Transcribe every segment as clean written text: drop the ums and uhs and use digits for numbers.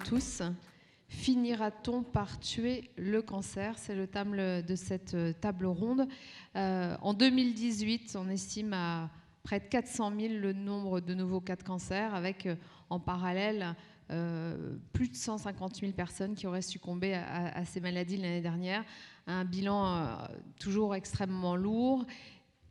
tous. Finira-t-on par tuer le cancer? C'est le thème de cette table ronde. En 2018, on estime à près de 400 000 le nombre de nouveaux cas de cancer, avec en parallèle plus de 150 000 personnes qui auraient succombé à ces maladies l'année dernière. Un bilan toujours extrêmement lourd,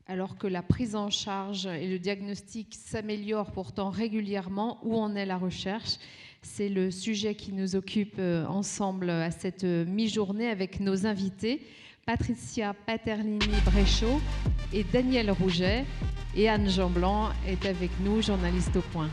alors que la prise en charge et le diagnostic s'améliorent pourtant régulièrement. Où en est la recherche? C'est le sujet qui nous occupe ensemble à cette mi-journée avec nos invités, Patricia Paterlini-Bréchot et Daniel Rouget. Et Anne Jean-Blanc est avec nous, journaliste au Point.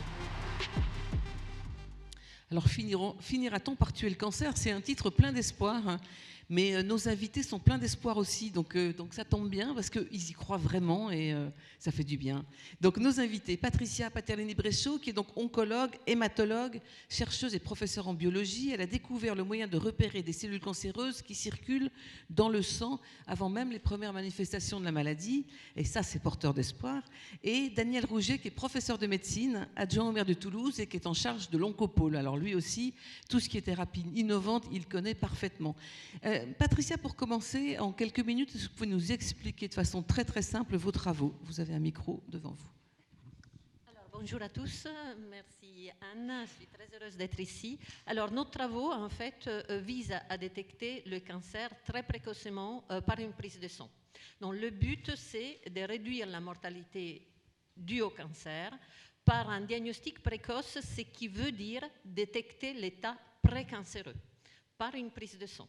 Alors, finira-t-on par tuer le cancer? C'est un titre plein d'espoir, hein. Mais nos invités sont pleins d'espoir aussi, donc ça tombe bien parce qu'ils y croient vraiment et ça fait du bien. Donc nos invités, Patricia Paterlini-Bréchot, qui est donc oncologue, hématologue, chercheuse et professeure en biologie. Elle a découvert le moyen de repérer des cellules cancéreuses qui circulent dans le sang avant même les premières manifestations de la maladie, et ça c'est porteur d'espoir. Et Daniel Rouget, qui est professeur de médecine, adjoint au maire de Toulouse et qui est en charge de l'oncopôle. Alors lui aussi, tout ce qui est thérapie innovante, il connaît parfaitement. Patricia, pour commencer, en quelques minutes, est-ce que vous pouvez nous expliquer de façon très très simple vos travaux? Vous avez un micro devant vous. Alors, bonjour à tous, merci Anne, je suis très heureuse d'être ici. Alors nos travaux en fait visent à détecter le cancer très précocement par une prise de sang. Donc le but c'est de réduire la mortalité due au cancer par un diagnostic précoce, ce qui veut dire détecter l'état précancéreux par une prise de sang.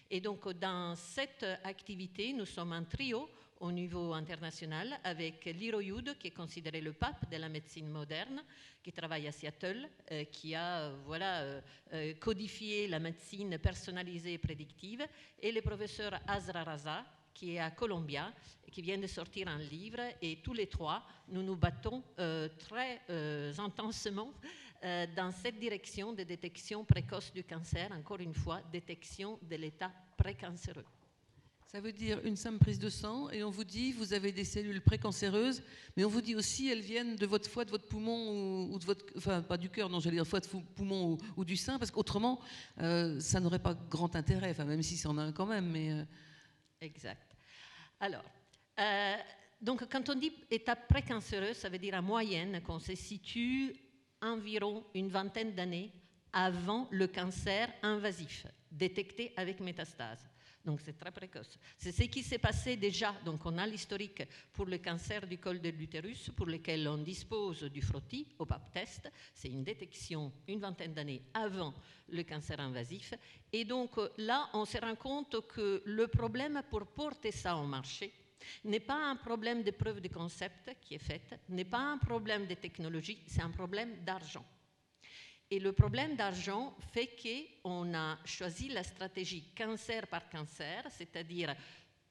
Et donc, dans cette activité, nous sommes un trio au niveau international avec Liro Yud, qui est considéré le pape de la médecine moderne, qui travaille à Seattle, qui a codifié la médecine personnalisée et prédictive, et le professeur Azra Raza, qui est à Columbia, qui vient de sortir un livre, et tous les trois, nous nous battons très intensément dans cette direction de détection précoce du cancer, encore une fois, détection de l'état précancéreux. Ça veut dire une simple prise de sang et on vous dit vous avez des cellules précancéreuses, mais on vous dit aussi elles viennent de votre foie, de votre poumon ou de votre, enfin pas du cœur, non, j'allais dire foie, de poumon ou du sein, parce qu'autrement ça n'aurait pas grand intérêt, enfin même si c'en a un quand même, mais Exact. Alors, donc quand on dit état précancéreux, ça veut dire en moyenne qu'on se situe environ une vingtaine d'années avant le cancer invasif, détecté avec métastase. Donc c'est très précoce. C'est ce qui s'est passé déjà. Donc on a l'historique pour le cancer du col de l'utérus, pour lequel on dispose du frottis au pap test. C'est une détection une vingtaine d'années avant le cancer invasif. Et donc là, on se rend compte que le problème pour porter ça au marché n'est pas un problème de preuve de concept qui est faite, n'est pas un problème de technologie, c'est un problème d'argent. Et le problème d'argent fait qu'on a choisi la stratégie cancer par cancer, c'est-à-dire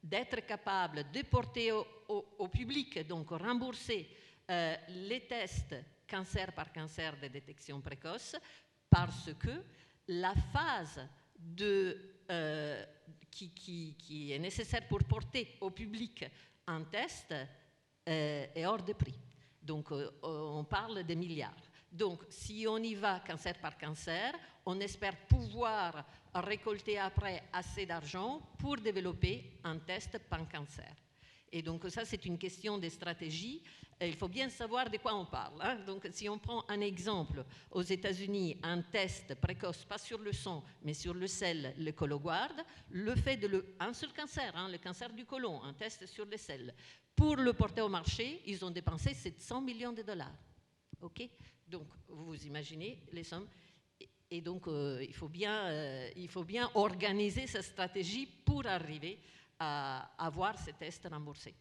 d'être capable de porter au public, donc rembourser les tests cancer par cancer de détection précoce, parce que la phase qui est nécessaire pour porter au public un test est hors de prix. Donc, on parle de milliards. Donc, si on y va cancer par cancer, on espère pouvoir récolter après assez d'argent pour développer un test pan-cancer. Et donc, ça, c'est une question de stratégie. Il faut bien savoir de quoi on parle, hein. Donc, si on prend un exemple, aux États-Unis, un test précoce, pas sur le sang, mais sur le sel, le Cologuard, le fait un seul cancer, hein, le cancer du côlon, un test sur le sel, pour le porter au marché, ils ont dépensé 700 millions de dollars. OK? Donc, vous imaginez les sommes. Et donc, il faut bien organiser sa stratégie pour arriver à avoir ces tests remboursés.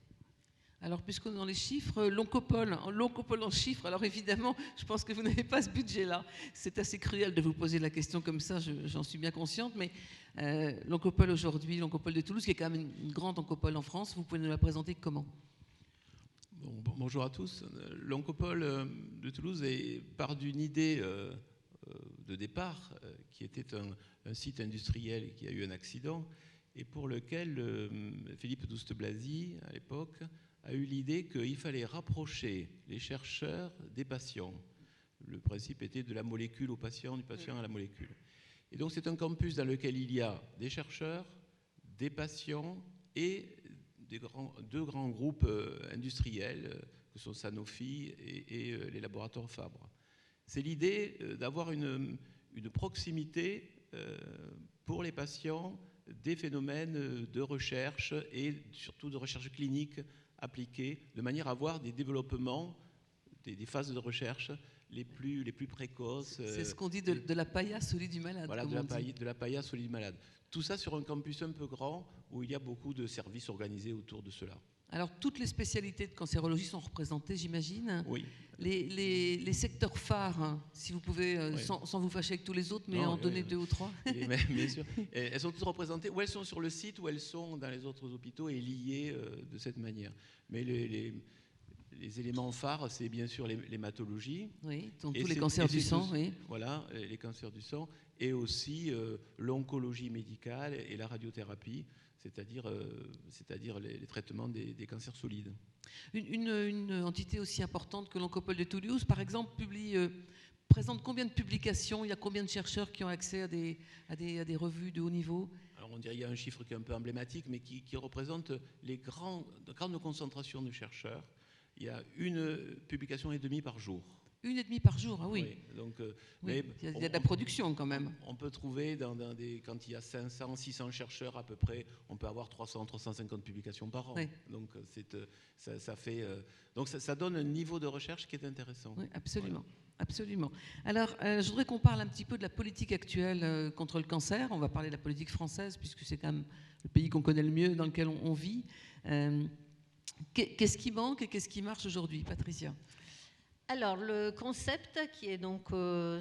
alors puisqu'on est dans les chiffres, l'oncopole en chiffres, alors évidemment, je pense que vous n'avez pas ce budget-là. C'est assez cruel de vous poser la question comme ça, j'en suis bien consciente, mais l'oncopole aujourd'hui, l'oncopole de Toulouse, qui est quand même une grande oncopole en France, vous pouvez nous la présenter comment ? Bonjour à tous. L'oncopole de Toulouse part d'une idée de départ qui était un site industriel qui a eu un accident et pour lequel Philippe Douste-Blazy, à l'époque, a eu l'idée qu'il fallait rapprocher les chercheurs des patients. Le principe était de la molécule au patient, du patient à la molécule. Et donc c'est un campus dans lequel il y a des chercheurs, des patients et deux grands groupes industriels, que sont Sanofi et les laboratoires Fabre. C'est l'idée d'avoir une proximité pour les patients des phénomènes de recherche et surtout de recherche clinique appliquée, de manière à avoir des développements, des phases de recherche les plus précoces. C'est ce qu'on dit de la paillasse au lit du malade. Voilà, de la paillasse au lit du malade. Tout ça sur un campus un peu grand où il y a beaucoup de services organisés autour de cela. Alors, toutes les spécialités de cancérologie sont représentées, j'imagine. Oui. Les secteurs phares, hein, si vous pouvez, Oui. sans vous fâcher avec tous les autres, mais Non, en donner 2 ou 3. Bien sûr. Elles sont toutes représentées, ou elles sont sur le site, ou elles sont dans les autres hôpitaux et liées de cette manière. Mais les éléments phares, c'est bien sûr l'hématologie. Oui, donc tous les cancers du sang, oui. Voilà, les cancers du sang, et aussi l'oncologie médicale et la radiothérapie, c'est-à-dire les traitements des cancers solides. Une entité aussi importante que l'Oncopole de Toulouse, par exemple, présente combien de publications? Il y a combien de chercheurs qui ont accès à des revues de haut niveau? Alors on dirait qu'il y a un chiffre qui est un peu emblématique, mais qui représente les grandes concentrations de chercheurs. Il y a 1 publication et demie par jour. 1,5 par jour, ah oui. Donc, Oui, mais il y a de la production quand même. On peut trouver, quand il y a 500, 600 chercheurs à peu près, on peut avoir 300, 350 publications par an. Oui. Donc, ça donne un niveau de recherche qui est intéressant. Oui, absolument. Voilà. Absolument. Alors, je voudrais qu'on parle un petit peu de la politique actuelle contre le cancer. On va parler de la politique française, puisque c'est quand même le pays qu'on connaît le mieux, dans lequel on vit. Qu'est-ce qui manque et qu'est-ce qui marche aujourd'hui, Patricia? Alors, le concept qui est donc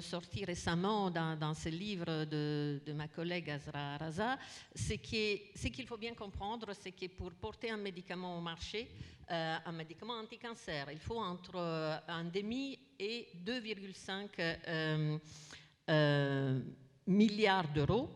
sorti récemment dans ce livre de ma collègue Azra Raza, c'est qu'il faut bien comprendre, c'est que pour porter un médicament au marché, un médicament anti-cancer, il faut entre 1,5 et 2,5 milliards d'euros,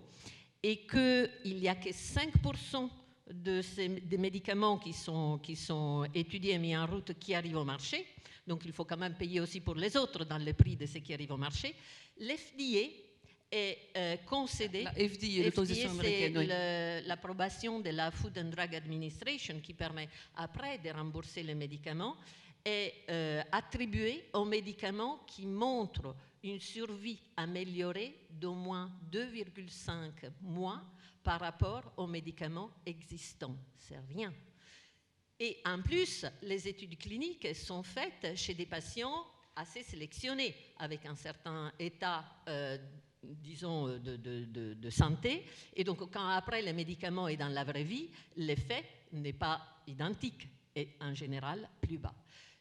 et qu'il n'y a que 5% des médicaments qui sont étudiés et mis en route qui arrivent au marché. Donc il faut quand même payer aussi pour les autres dans le prix de ce qui arrive au marché. L'FDA est concédé. La FDA, l'autorisation américaine, oui. C'est l'approbation de la Food and Drug Administration qui permet après de rembourser les médicaments, est attribuée aux médicaments qui montrent une survie améliorée d'au moins 2,5 mois par rapport aux médicaments existants. C'est rien. Et en plus, les études cliniques sont faites chez des patients assez sélectionnés, avec un certain état, disons, de santé. Et donc, quand après le médicament est dans la vraie vie, l'effet n'est pas identique et en général plus bas.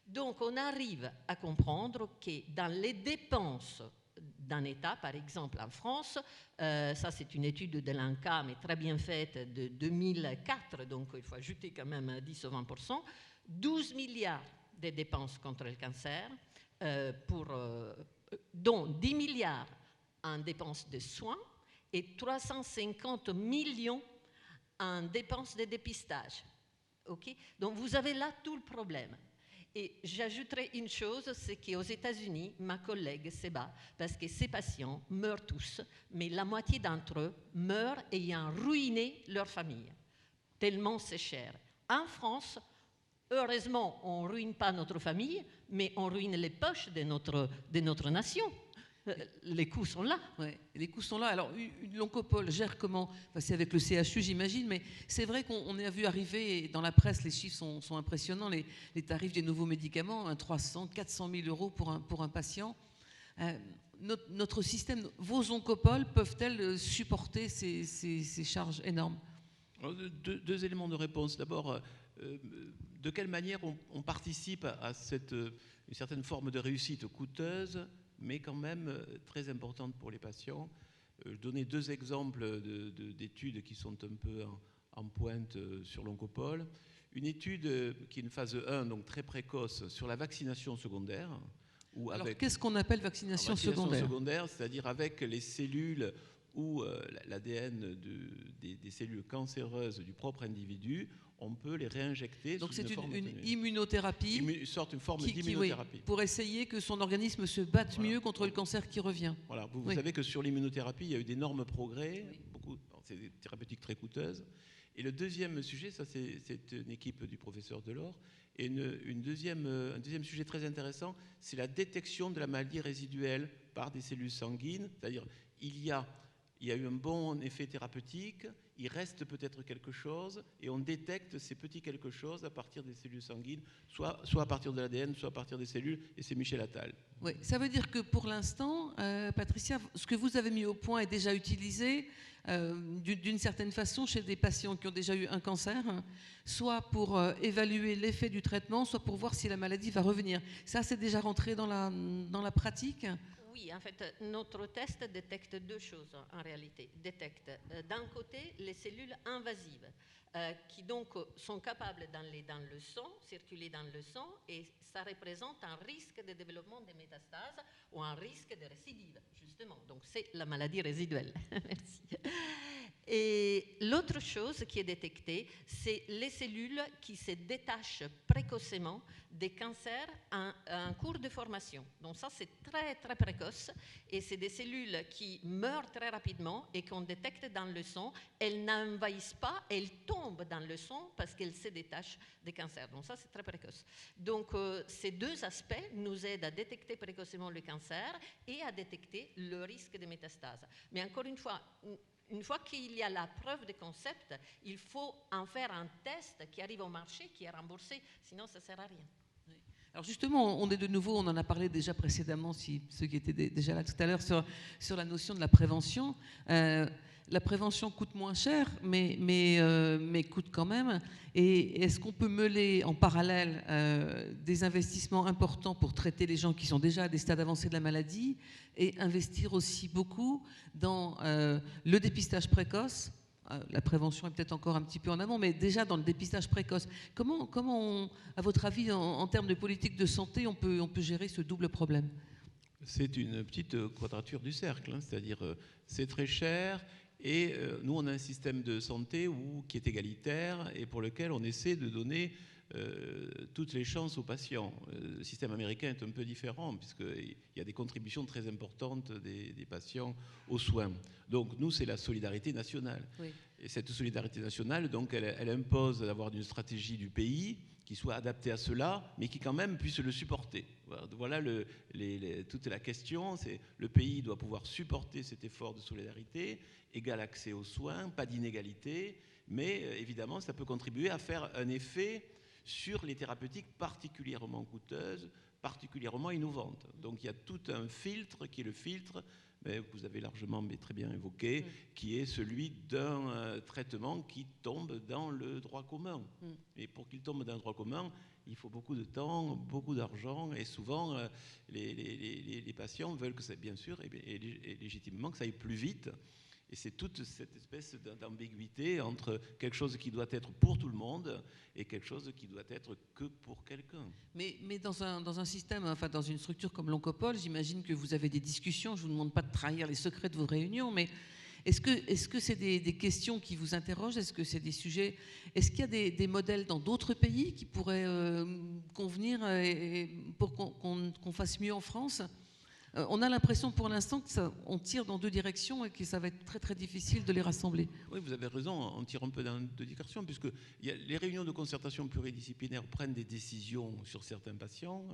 Donc, on arrive à comprendre que dans les dépenses d'un État, par exemple en France, ça c'est une étude de l'ANCA, mais très bien faite, de 2004, donc il faut ajouter quand même 10 ou 20%, 12 milliards de dépenses contre le cancer, dont 10 milliards en dépenses de soins et 350 millions en dépenses de dépistage. Okay? Donc vous avez là tout le problème. Et j'ajouterai une chose, c'est qu'aux États-Unis, ma collègue se bat parce que ces patients meurent tous, mais la moitié d'entre eux meurent ayant ruiné leur famille, tellement c'est cher. En France, heureusement, on ne ruine pas notre famille, mais on ruine les poches de notre nation. Les coûts sont là. Ouais, les coûts sont là. Alors, l'Oncopole gère comment? Enfin, c'est avec le CHU, j'imagine, mais c'est vrai qu'on a vu arriver, dans la presse, les chiffres sont impressionnants, les tarifs des nouveaux médicaments, 300, 400 000 euros pour un patient. Notre système, vos Oncopoles peuvent-elles supporter ces charges énormes? Alors, deux éléments de réponse. D'abord, de quelle manière on participe à une certaine forme de réussite coûteuse, mais quand même très importante pour les patients. Je donnais 2 exemples d'études qui sont un peu en pointe sur l'Oncopole. Une étude qui est une phase 1, donc très précoce, sur la vaccination secondaire. Alors, qu'est-ce qu'on appelle vaccination secondaire? C'est-à-dire avec les cellules ou l'ADN des cellules cancéreuses du propre individu, on peut les réinjecter. Donc sous c'est forme une atténuée. immunothérapie Une sorte, une forme d'immunothérapie. Oui, pour essayer que son organisme se batte Voilà. mieux contre le cancer qui revient. Voilà, vous Oui. savez que sur l'immunothérapie, il y a eu d'énormes progrès, Oui. c'est des thérapeutiques très coûteuses. Et le deuxième sujet, ça c'est une équipe du professeur Delors, et un deuxième sujet très intéressant, c'est la détection de la maladie résiduelle par des cellules sanguines, c'est-à-dire il y a eu un bon effet thérapeutique, il reste peut-être quelque chose, et on détecte ces petits quelque chose à partir des cellules sanguines, soit à partir de l'ADN, soit à partir des cellules, et c'est Michel Attal. Oui, ça veut dire que pour l'instant, Patricia, ce que vous avez mis au point est déjà utilisé d'une certaine façon chez des patients qui ont déjà eu un cancer, soit pour évaluer l'effet du traitement, soit pour voir si la maladie va revenir. Ça, c'est déjà rentré dans la pratique? Oui, en fait, notre test détecte deux choses en réalité. Détecte d'un côté les cellules invasives qui donc sont capables d'aller dans le sang, circuler dans le sang, et ça représente un risque de développement des métastases ou un risque de récidive, justement. Donc c'est la maladie résiduelle. Merci. Et l'autre chose qui est détectée, c'est les cellules qui se détachent précocement des cancers en cours de formation. Donc ça, c'est très, très précoce. Et c'est des cellules qui meurent très rapidement et qu'on détecte dans le sang. Elles n'envahissent pas, elles tombent dans le sang parce qu'elles se détachent des cancers. Donc ça, c'est très précoce. Donc ces deux aspects nous aident à détecter précocement le cancer et à détecter le risque de métastase. Mais encore une fois qu'il y a la preuve de concept, il faut en faire un test qui arrive au marché, qui est remboursé, sinon ça ne sert à rien. Alors justement, on est de nouveau, on en a parlé déjà précédemment, ceux qui étaient déjà là tout à l'heure, sur la notion de la prévention. La prévention coûte moins cher, mais coûte quand même. Et est-ce qu'on peut mêler en parallèle des investissements importants pour traiter les gens qui sont déjà à des stades avancés de la maladie et investir aussi beaucoup dans le dépistage précoce? La prévention est peut-être encore un petit peu en amont, mais déjà dans le dépistage précoce. Comment à votre avis, en termes de politique de santé, on peut gérer ce double problème? C'est une petite quadrature du cercle, hein, c'est-à-dire c'est très cher et nous on a un système de santé qui est égalitaire et pour lequel on essaie de donner toutes les chances aux patients. Le système américain est un peu différent puisqu'il y a des contributions très importantes des patients aux soins. Donc nous, c'est la solidarité nationale. Oui. Et cette solidarité nationale, donc, elle impose d'avoir une stratégie du pays qui soit adaptée à cela, mais qui quand même puisse le supporter. Voilà toute la question, c'est le pays doit pouvoir supporter cet effort de solidarité, égal accès aux soins, pas d'inégalité, mais évidemment, ça peut contribuer à faire un effet sur les thérapeutiques particulièrement coûteuses, particulièrement innovantes. Donc il y a tout un filtre qui est le filtre, mais vous avez largement mais très bien évoqué, qui est celui d'un traitement qui tombe dans le droit commun. Et pour qu'il tombe dans le droit commun, il faut beaucoup de temps, beaucoup d'argent, et souvent les patients veulent que ça, bien sûr, et légitimement, que ça aille plus vite. Et c'est toute cette espèce d'ambiguïté entre quelque chose qui doit être pour tout le monde et quelque chose qui doit être que pour quelqu'un. Mais dans un système, enfin dans une structure comme l'Oncopole, j'imagine que vous avez des discussions. Je ne vous demande pas de trahir les secrets de vos réunions, mais est-ce que c'est des questions qui vous interrogent? Est-ce que c'est des sujets? Est-ce qu'il y a des modèles dans d'autres pays qui pourraient convenir pour qu'on fasse mieux en France? On a l'impression pour l'instant qu'on tire dans deux directions et que ça va être très très difficile de les rassembler. Oui, vous avez raison, on tire un peu dans deux directions, puisque les réunions de concertation pluridisciplinaire prennent des décisions sur certains patients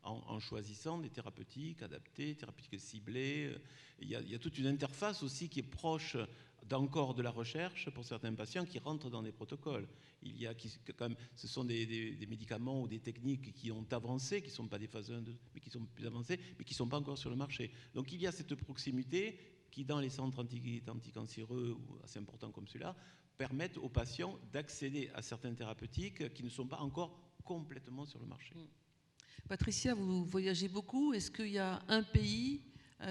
en choisissant des thérapeutiques adaptées, thérapeutiques ciblées. Il y a toute une interface aussi qui est proche d'encore de la recherche pour certains patients qui rentrent dans des protocoles. Ce sont des médicaments ou des techniques qui ont avancé, qui ne sont pas des phases 1, 2, mais qui sont plus avancées, mais qui ne sont pas encore sur le marché. Donc il y a cette proximité qui, dans les centres anticancéreux ou assez importants comme celui-là, permettent aux patients d'accéder à certaines thérapeutiques qui ne sont pas encore complètement sur le marché. Patricia, vous voyagez beaucoup. Est-ce qu'il y a un pays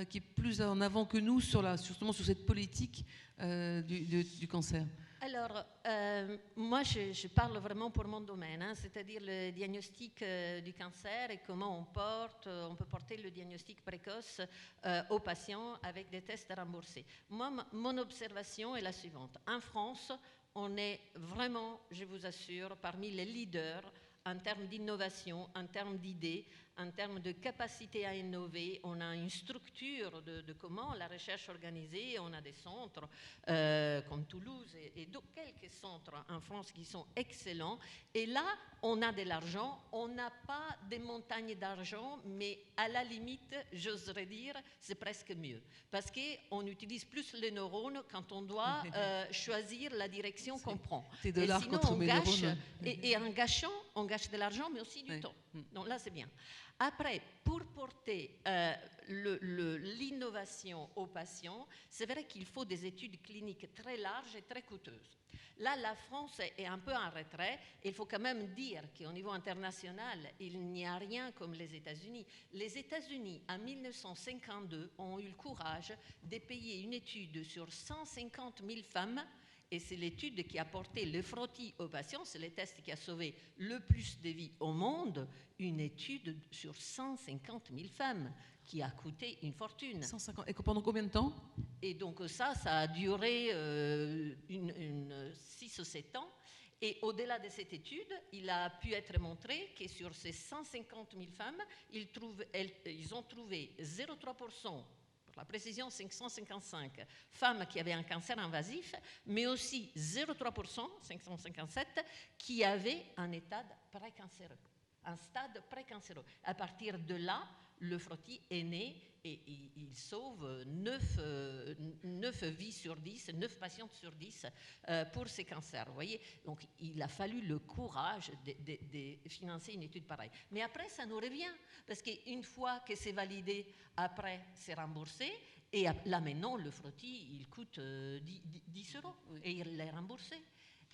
qui est plus en avant que nous justement sur cette politique du cancer? Alors, moi, je parle vraiment pour mon domaine, hein, c'est-à-dire le diagnostic du cancer et comment on peut porter le diagnostic précoce aux patients avec des tests remboursés. Moi, mon observation est la suivante. En France, on est vraiment, je vous assure, parmi les leaders en termes d'innovation, en termes d'idées, en termes de capacité à innover. On a une structure de comment la recherche organisée, on a des centres comme Toulouse et quelques centres en France qui sont excellents. Et là, on a de l'argent, on n'a pas des montagnes d'argent, mais à la limite, j'oserais dire, c'est presque mieux. Parce qu'on utilise plus les neurones quand on doit choisir la direction qu'on prend. Tes Et dollars sinon, contre on mes gâche, neurones. et en gâchant, on gâche de l'argent, mais aussi du Oui. temps. Donc là, c'est bien. Après, pour porter l'innovation aux patients, c'est vrai qu'il faut des études cliniques très larges et très coûteuses. Là, la France est un peu en retrait. Il faut quand même dire qu'au niveau international, il n'y a rien comme les États-Unis. Les États-Unis, en 1952, ont eu le courage de payer une étude sur 150 000 femmes. Et c'est l'étude qui a porté le frottis aux patients, c'est le test qui a sauvé le plus de vies au monde, une étude sur 150 000 femmes qui a coûté une fortune. 150. Et pendant combien de temps? Et donc ça a duré 6 ou 7 ans. Et au-delà de cette étude, il a pu être montré que sur ces 150 000 femmes, ils ont trouvé 0,3%. La précision 555 femmes qui avaient un cancer invasif, mais aussi 0,3%, 557, qui avaient un état précancéreux, un stade précancéreux. À partir de là, le frottis est né et il sauve 9 vies sur 10, 9 patientes sur 10 pour ces cancers. Vous voyez, donc il a fallu le courage de financer une étude pareille. Mais après, ça nous revient, parce qu'une fois que c'est validé, après, c'est remboursé. Et là, maintenant, le frottis, il coûte 10 euros et il est remboursé.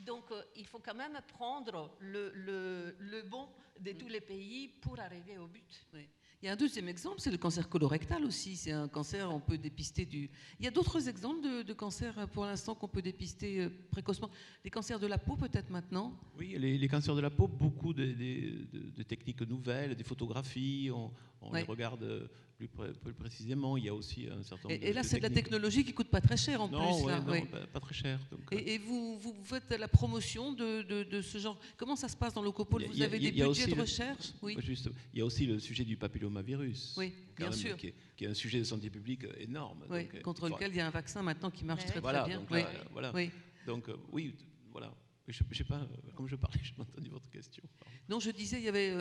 Donc, il faut quand même prendre le bon de tous les pays pour arriver au but. Oui. Il y a un deuxième exemple, c'est le cancer colorectal aussi. C'est un cancer, on peut dépister du... Il y a d'autres exemples de cancers pour l'instant qu'on peut dépister précocement. Les cancers de la peau peut-être maintenant? Oui, les cancers de la peau, beaucoup de techniques nouvelles, des photographies, on les regarde plus précisément. Il y a aussi un certain nombre Et là, c'est de la techniques. technologie qui ne coûte pas très cher en plus. Là. Non, Oui. pas très cher. Donc, Et vous faites la promotion de ce genre. Comment ça se passe dans l'Oncopole? Vous avez des budgets de recherche? Oui. Juste, il y a aussi le sujet du papillomavirus. Oui, bien sûr. Qui est un sujet de santé publique énorme. Oui, donc, contre lequel il y a un vaccin maintenant qui marche très voilà, très bien. donc, Oui. voilà. Oui. Donc, oui, voilà. Je ne sais pas, comme je parlais, je n'ai pas entendu votre question. Non, je disais, il y avait.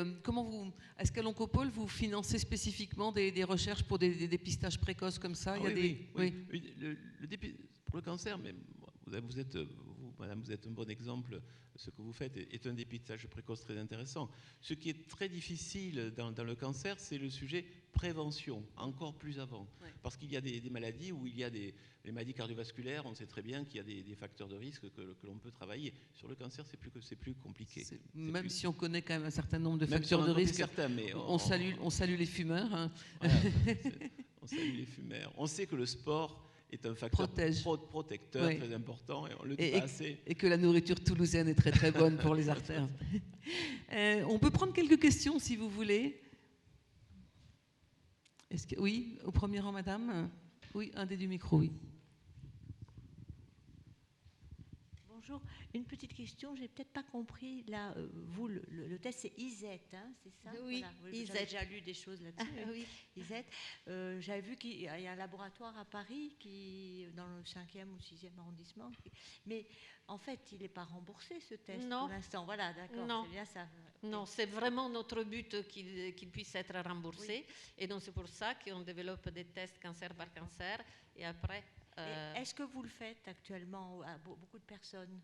Est-ce qu'à l'Oncopole, vous financez spécifiquement des recherches pour des dépistages précoces comme ça? Oui. Pour le cancer, mais madame, vous êtes un bon exemple. Ce que vous faites est un dépistage précoce très intéressant. Ce qui est très difficile dans le cancer, c'est le sujet prévention, encore plus avant. Oui. Parce qu'il y a des maladies où il y a les maladies cardiovasculaires, on sait très bien qu'il y a des facteurs de risque que l'on peut travailler. Sur le cancer, c'est plus compliqué. Si on connaît quand même un certain nombre de facteurs de risque, mais on salue les fumeurs. Hein. Voilà, on salue les fumeurs. On sait que le sport est un facteur protecteur très important et on le dit pas assez. Et que la nourriture toulousaine est très très bonne pour les artères. On peut prendre quelques questions si vous voulez. Oui, au premier rang, madame. Oui, un des du micro, oui. Bonjour, une petite question, j'ai peut-être pas compris. Là, vous, le test, c'est ISET, hein, c'est ça? Oui, voilà. ISET. J'ai déjà lu des choses là-dessus. Oui. ISET. J'avais vu qu'il y a un laboratoire à Paris, dans le 5e ou 6e arrondissement. Mais en fait, il n'est pas remboursé, ce test, pour l'instant. Voilà, d'accord, c'est bien ça. Non, c'est vraiment notre but qu'il puisse être remboursé. Oui. Et donc, c'est pour ça qu'on développe des tests cancer par cancer. Et après... Est-ce que vous le faites actuellement à beaucoup de personnes?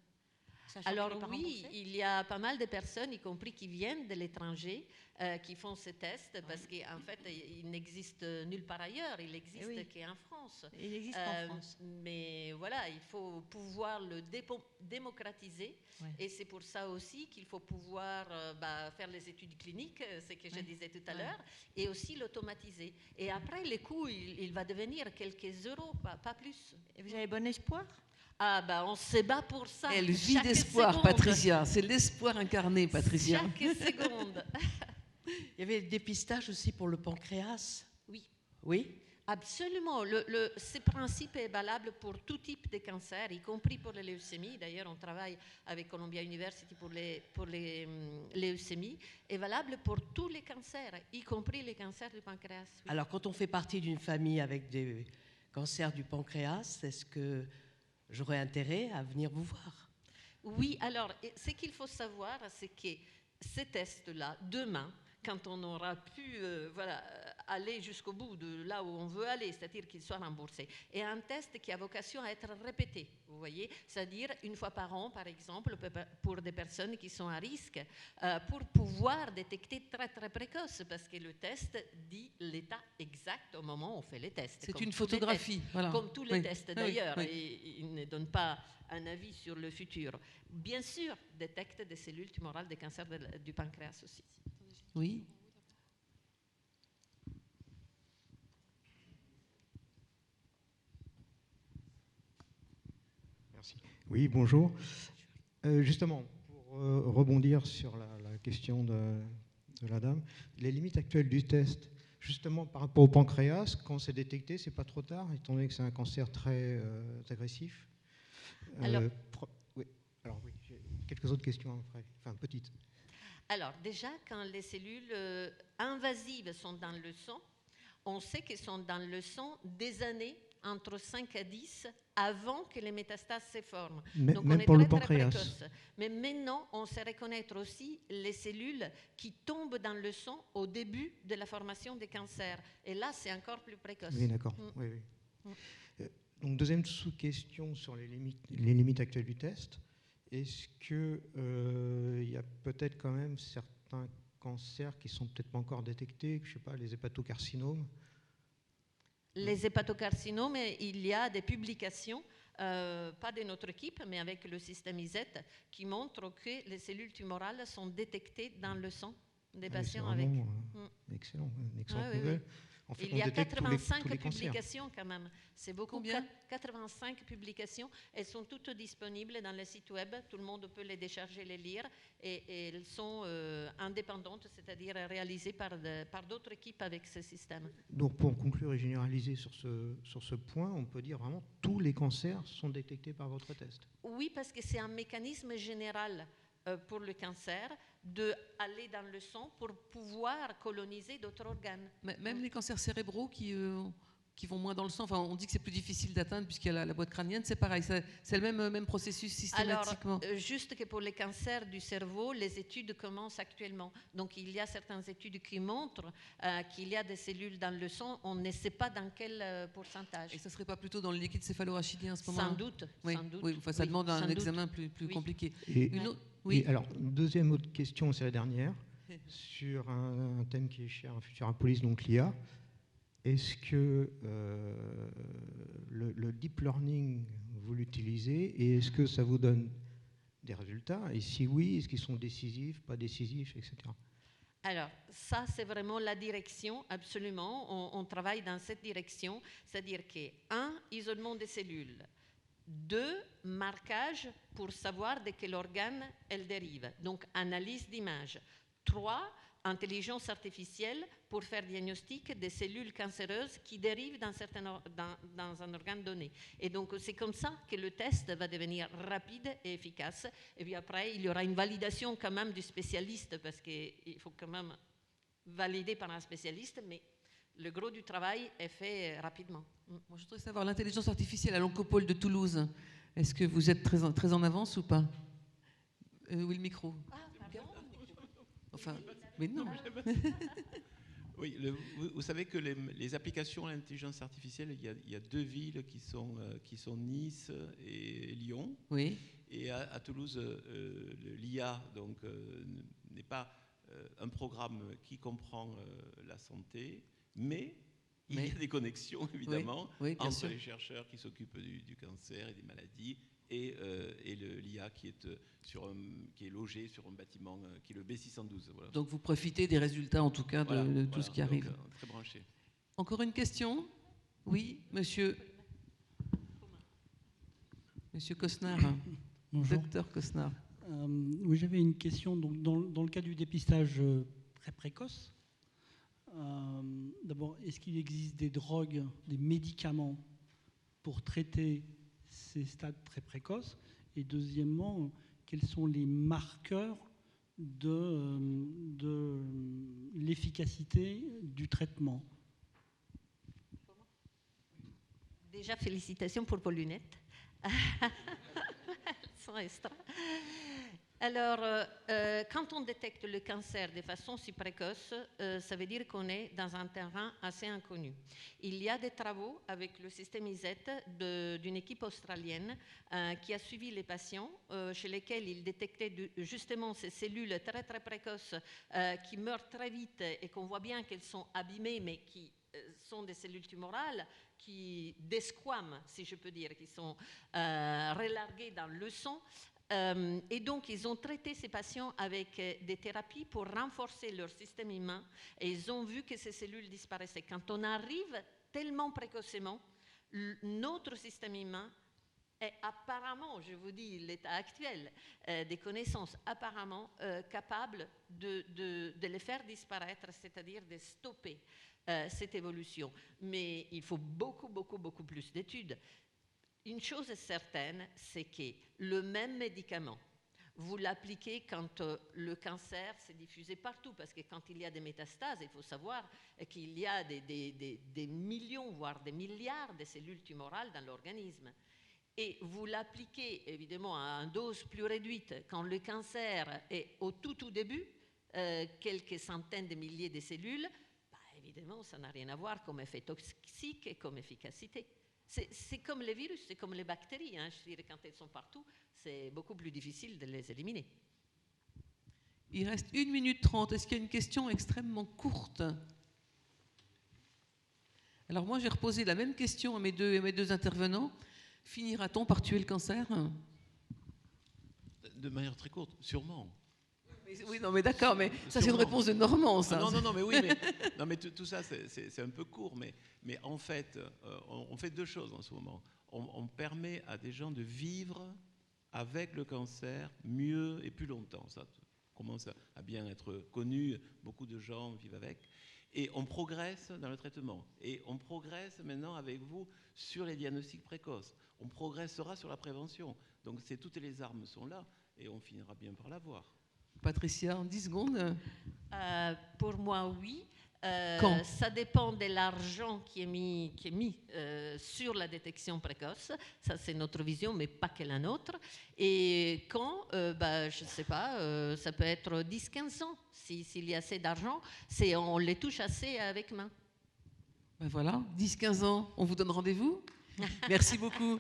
Alors oui, il y a pas mal de personnes, y compris qui viennent de l'étranger, qui font ces tests, parce qu'en fait, il n'existe nulle part ailleurs, il n'existe qu'en France. Il existe en France. Mais voilà, il faut pouvoir le démocratiser, et c'est pour ça aussi qu'il faut pouvoir faire les études cliniques, ce que je disais tout à l'heure, et aussi l'automatiser. Et après, le coût, il va devenir quelques euros, pas plus. Et vous avez bon espoir? On se bat pour ça. Elle vit d'espoir, Patricia. C'est l'espoir incarné, Patricia. Chaque seconde. Il y avait le dépistage aussi pour le pancréas. Oui. Oui. Absolument. Ce principe est valable pour tout type de cancer, y compris pour les leucémies. D'ailleurs, on travaille avec Columbia University pour les leucémies. Est valable pour tous les cancers, y compris les cancers du pancréas. Oui. Alors, quand on fait partie d'une famille avec des cancers du pancréas, est-ce que j'aurais intérêt à venir vous voir? Oui, alors, ce qu'il faut savoir, c'est que ces tests-là, demain, quand on aura pu aller jusqu'au bout de là où on veut aller, c'est-à-dire qu'il soit remboursé, est un test qui a vocation à être répété, vous voyez, c'est-à-dire une fois par an, par exemple, pour des personnes qui sont à risque, pour pouvoir détecter très très précoce, parce que le test dit l'état exact au moment où on fait les tests. C'est une photographie, voilà. Comme tous les tests d'ailleurs, oui. et il ne donne pas un avis sur le futur. Bien sûr, détecte des cellules tumorales des cancers du pancréas aussi. Oui. Merci. Oui, bonjour. Justement, pour rebondir sur la question de la dame, les limites actuelles du test, justement par rapport au pancréas, quand c'est détecté, c'est pas trop tard, étant donné que c'est un cancer très agressif. Alors, oui, j'ai quelques autres questions après, enfin petites. Alors, déjà, quand les cellules invasives sont dans le sang, on sait qu'elles sont dans le sang des années, entre 5 à 10, avant que les métastases se forment. Donc, même on est pour très, le pancréas. très précoce. Mais maintenant, on sait reconnaître aussi les cellules qui tombent dans le sang au début de la formation des cancers. Et là, c'est encore plus précoce. Oui, d'accord. Oui, oui. Donc, deuxième sous-question sur les limites actuelles du test. Est-ce qu'il y a peut-être quand même certains cancers qui ne sont peut-être pas encore détectés, je ne sais pas, les hépatocarcinomes? Les hépatocarcinomes, il y a des publications, pas de notre équipe, mais avec le système ISET, qui montrent que les cellules tumorales sont détectées dans le sang des patients avec. Excellent, une excellente nouvelle. En fait, il y a 85 tous les publications quand même. C'est beaucoup. Combien? 85 publications. Elles sont toutes disponibles dans le site web. Tout le monde peut les décharger, les lire. Et elles sont indépendantes, c'est-à-dire réalisées par d'autres équipes avec ce système. Donc pour conclure et généraliser sur ce point, on peut dire vraiment tous les cancers sont détectés par votre test? Oui, parce que c'est un mécanisme général pour le cancer d'aller dans le sang pour pouvoir coloniser d'autres organes. Même les cancers cérébraux qui vont moins dans le sang, enfin, on dit que c'est plus difficile d'atteindre puisqu'il y a la boîte crânienne, c'est pareil, c'est le même processus systématiquement. Alors, juste que pour les cancers du cerveau, les études commencent actuellement. Donc, il y a certaines études qui montrent qu'il y a des cellules dans le sang, on ne sait pas dans quel pourcentage. Et ça ne serait pas plutôt dans le liquide céphalorachidien en ce moment? Sans doute. Oui, sans doute. oui, enfin, ça demande un examen plus compliqué. Oui. Et alors, deuxième autre question, c'est la dernière, sur un thème qui est cher à Futurapolis, donc l'IA. Est-ce que le deep learning, vous l'utilisez et est-ce que ça vous donne des résultats? Et si oui, est-ce qu'ils sont décisifs, pas décisifs, etc. Alors, ça, c'est vraiment la direction, absolument. On travaille dans cette direction, c'est-à-dire que, 1, isolement des cellules. 2, marquage pour savoir de quel organe elles dérivent, donc analyse d'image. 3, intelligence artificielle pour faire diagnostic des cellules cancéreuses qui dérivent dans un organe donné. Et donc, c'est comme ça que le test va devenir rapide et efficace. Et puis après, il y aura une validation quand même du spécialiste, parce qu'il faut quand même valider par un spécialiste, mais le gros du travail est fait rapidement. Moi, je voudrais savoir, l'intelligence artificielle à l'Oncopole de Toulouse, est-ce que vous êtes très en avance ou pas? Oui, le micro. Ah, pardon. Enfin, mais non. Oui, vous savez que les applications à l'intelligence artificielle, il y a 2 villes qui sont Nice et Lyon. Oui. Et à Toulouse, l'IA n'est pas un programme qui comprend la santé, mais il y a des connexions, évidemment, entre les chercheurs qui s'occupent du cancer et des maladies et l'IA qui est logé sur un bâtiment qui est le B612. Voilà. Donc vous profitez des résultats, en tout cas, de tout ce qui arrive. Très branché. Encore une question? Oui, monsieur Cosnard. Bonjour. Docteur Cosnard. Oui, j'avais une question. Donc, dans le cas du dépistage très précoce, D'abord, est-ce qu'il existe des drogues, des médicaments pour traiter ces stades très précoces? Et deuxièmement, quels sont les marqueurs de l'efficacité du traitement? Déjà, félicitations pour vos lunettes. Elles sont extra. Alors, quand on détecte le cancer de façon si précoce, ça veut dire qu'on est dans un terrain assez inconnu. Il y a des travaux avec le système ISET d'une équipe australienne qui a suivi les patients chez lesquels ils détectaient justement ces cellules très très précoces qui meurent très vite et qu'on voit bien qu'elles sont abîmées mais qui sont des cellules tumorales qui desquament, si je peux dire, qui sont relarguées dans le sang. Et donc, ils ont traité ces patients avec des thérapies pour renforcer leur système immun et ils ont vu que ces cellules disparaissaient. Quand on arrive tellement précocement, notre système immun est apparemment, je vous dis l'état actuel des connaissances, apparemment capable de les faire disparaître, c'est-à-dire de stopper cette évolution. Mais il faut beaucoup, beaucoup, beaucoup plus d'études. Une chose est certaine, c'est que le même médicament, vous l'appliquez quand le cancer s'est diffusé partout, parce que quand il y a des métastases, il faut savoir qu'il y a des millions, voire des milliards de cellules tumorales dans l'organisme. Et vous l'appliquez évidemment à une dose plus réduite quand le cancer est au tout début, quelques centaines de milliers de cellules, évidemment ça n'a rien à voir comme effet toxique et comme efficacité. C'est comme les virus, c'est comme les bactéries. Hein. Je dirais, quand elles sont partout, c'est beaucoup plus difficile de les éliminer. Il reste 1 minute 30. Est-ce qu'il y a une question extrêmement courte? Alors moi, j'ai reposé la même question à mes deux intervenants. Finira-t-on par tuer le cancer? De manière très courte, sûrement. Oui, non, mais d'accord, mais ça c'est une réponse de Normand, ça. Ah, non, mais oui, mais tout ça c'est un peu court, mais en fait, on fait 2 choses en ce moment. On permet à des gens de vivre avec le cancer mieux et plus longtemps. Ça commence à bien être connu, beaucoup de gens vivent avec. Et on progresse dans le traitement. Et on progresse maintenant avec vous sur les diagnostics précoces. On progressera sur la prévention. Donc toutes les armes sont là et on finira bien par l'avoir. Patricia, en 10 secondes. Pour moi, oui. Quand? Ça dépend de l'argent qui est mis sur la détection précoce. Ça, c'est notre vision, mais pas que la nôtre. Et quand, je ne sais pas, ça peut être 10-15 ans. S'il y a assez d'argent, on les touche assez avec main. Ben voilà, 10-15 ans, on vous donne rendez-vous. Merci beaucoup.